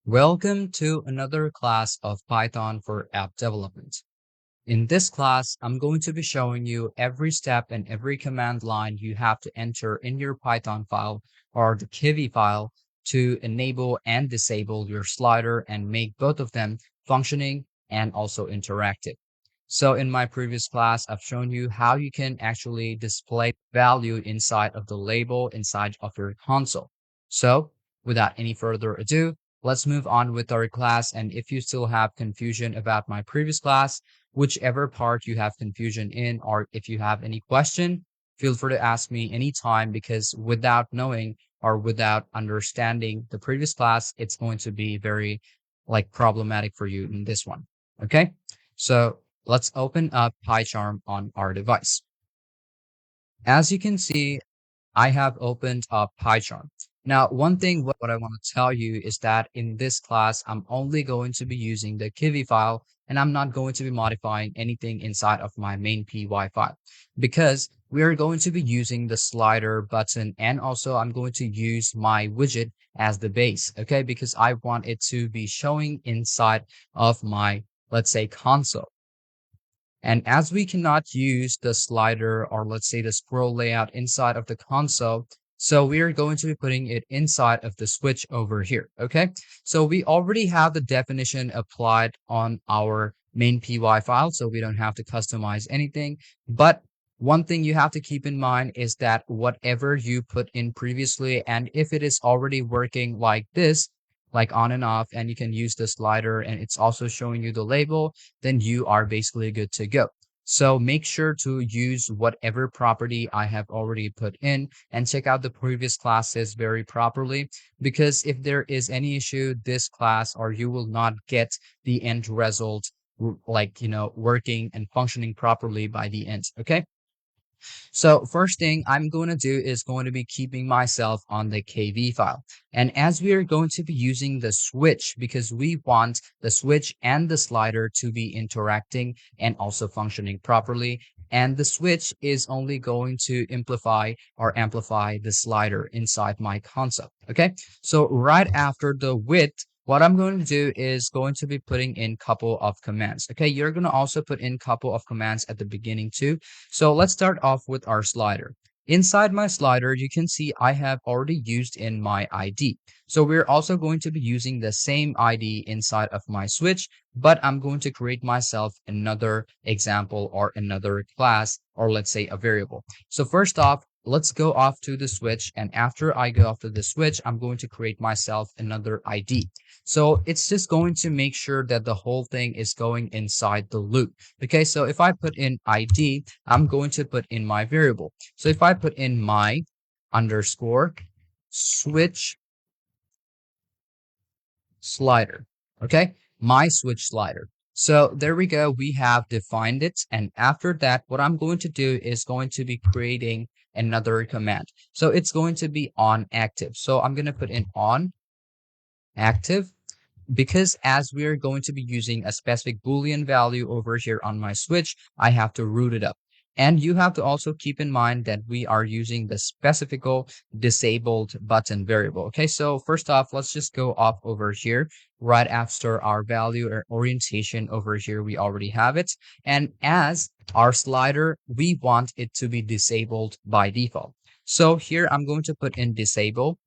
Welcome to another class of Python for app development. In this class, I'm going to be showing you every step and every command line you have to enter in your Python file or the Kiwi file to enable and disable your slider and make both of them functioning and also interactive. So in my previous class, I've shown you how you can actually display value inside of the label inside of your console. So without any further ado, let's move on with our class. And if you still have confusion about my previous class, whichever part you have confusion in, or if you have any question, feel free to ask me anytime because without knowing or without understanding the previous class, it's going to be very problematic for you in this one. Okay. So let's open up PyCharm on our device. As you can see, I have opened up PyCharm. Now, one thing what I want to tell you is that in this class, I'm only going to be using the Kiwi file and I'm not going to be modifying anything inside of my main py file because we are going to be using the slider button and also I'm going to use my widget as the base, okay? Because I want it to be showing inside of my, let's say, console. And as we cannot use the slider or let's say the scroll layout inside of the console, so we are going to be putting it inside of the switch over here. Okay. So we already have the definition applied on our main py file, so we don't have to customize anything. But one thing you have to keep in mind is that whatever you put in previously, and if it is already working like this, like on and off, and you can use the slider and it's also showing you the label, then you are basically good to go. So make sure to use whatever property I have already put in and check out the previous classes very properly, because if there is any issue, this class or you will not get the end result working and functioning properly by the end. Okay. So first thing I'm going to do is going to be keeping myself on the KV file. And as we are going to be using the switch, because we want the switch and the slider to be interacting and also functioning properly. And the switch is only going to amplify the slider inside my console. Okay. So right after the width, what I'm going to do is going to be putting in couple of commands. Okay. You're going to also put in couple of commands at the beginning too. So let's start off with our slider. Inside my slider, you can see I have already used in my ID. So we're also going to be using the same ID inside of my switch, but I'm going to create myself another example or another class, or let's say a variable. So first off, let's go off to the switch. And after I go off to the switch, I'm going to create myself another ID. So it's just going to make sure that the whole thing is going inside the loop. Okay, so if I put in ID, I'm going to put in my variable. So if I put in my underscore switch slider, okay, my switch slider. So there we go. We have defined it. And after that, what I'm going to do is going to be creating another command. So it's going to be on active. So I'm going to put in on active, because as we are going to be using a specific Boolean value over here on my switch, I have to root it up. And you have to also keep in mind that we are using the specifical disabled button variable. Okay, so first off, let's just go off over here. Right after our value or orientation over here, we already have it. And as our slider, we want it to be disabled by default. So here I'm going to put in disabled.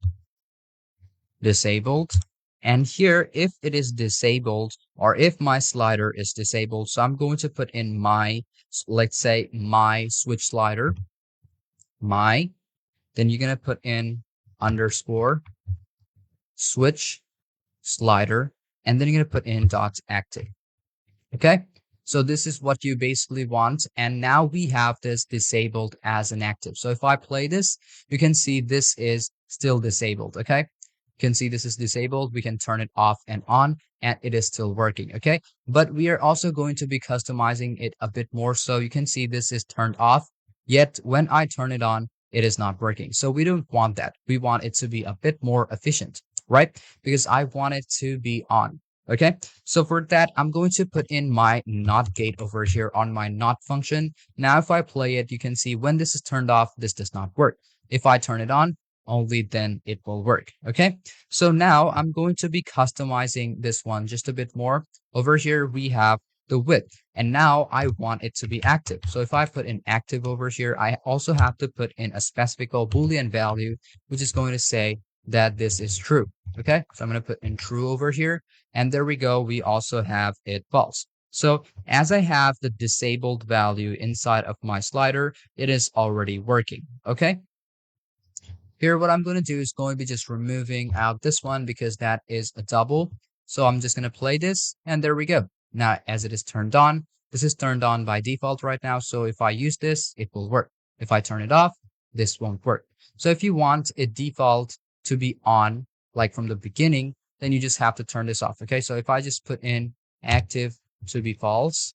And here, if it is disabled or if my slider is disabled, so I'm going to put in my, let's say my switch slider, then you're going to put in underscore switch slider, and then you're going to put in dot active. Okay. So this is what you basically want. And now we have this disabled as an active. So if I play this, you can see this is still disabled. Okay. Can see this is disabled. We can turn it off and on and it is still working. Okay. But we are also going to be customizing it a bit more. So you can see this is turned off, yet when I turn it on, it is not working. So we don't want that. We want it to be a bit more efficient, right? Because I want it to be on. Okay. So for that, I'm going to put in my not gate over here on my not function. Now, if I play it, you can see when this is turned off, this does not work. If I turn it on, only then it will work. Okay. So now I'm going to be customizing this one just a bit more. Over here, we have the width, and now I want it to be active. So if I put in active over here, I also have to put in a specific Boolean value, which is going to say that this is true. Okay. So I'm going to put in true over here. And there we go. We also have it false. So as I have the disabled value inside of my slider, it is already working. Okay. Here, what I'm going to do is going to be just removing out this one because that is a double. So I'm just going to play this, and there we go. Now, as it is turned on, this is turned on by default right now. So if I use this, it will work. If I turn it off, this won't work. So if you want it default to be on, like from the beginning, then you just have to turn this off. Okay, so if I just put in active to be false,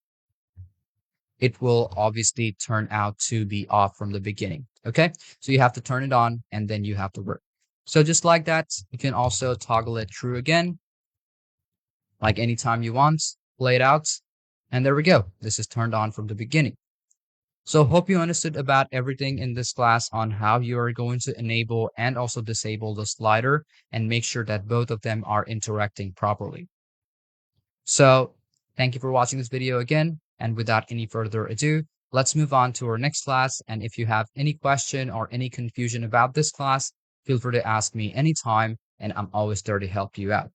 it will obviously turn out to be off from the beginning. Okay, so you have to turn it on and then you have to work. So just like that, you can also toggle it true again, like anytime you want, play it out, and there we go. This is turned on from the beginning. So hope you understood about everything in this class on how you are going to enable and also disable the slider and make sure that both of them are interacting properly. So thank you for watching this video again. And without any further ado, let's move on to our next class. And if you have any question or any confusion about this class, feel free to ask me anytime, and I'm always there to help you out.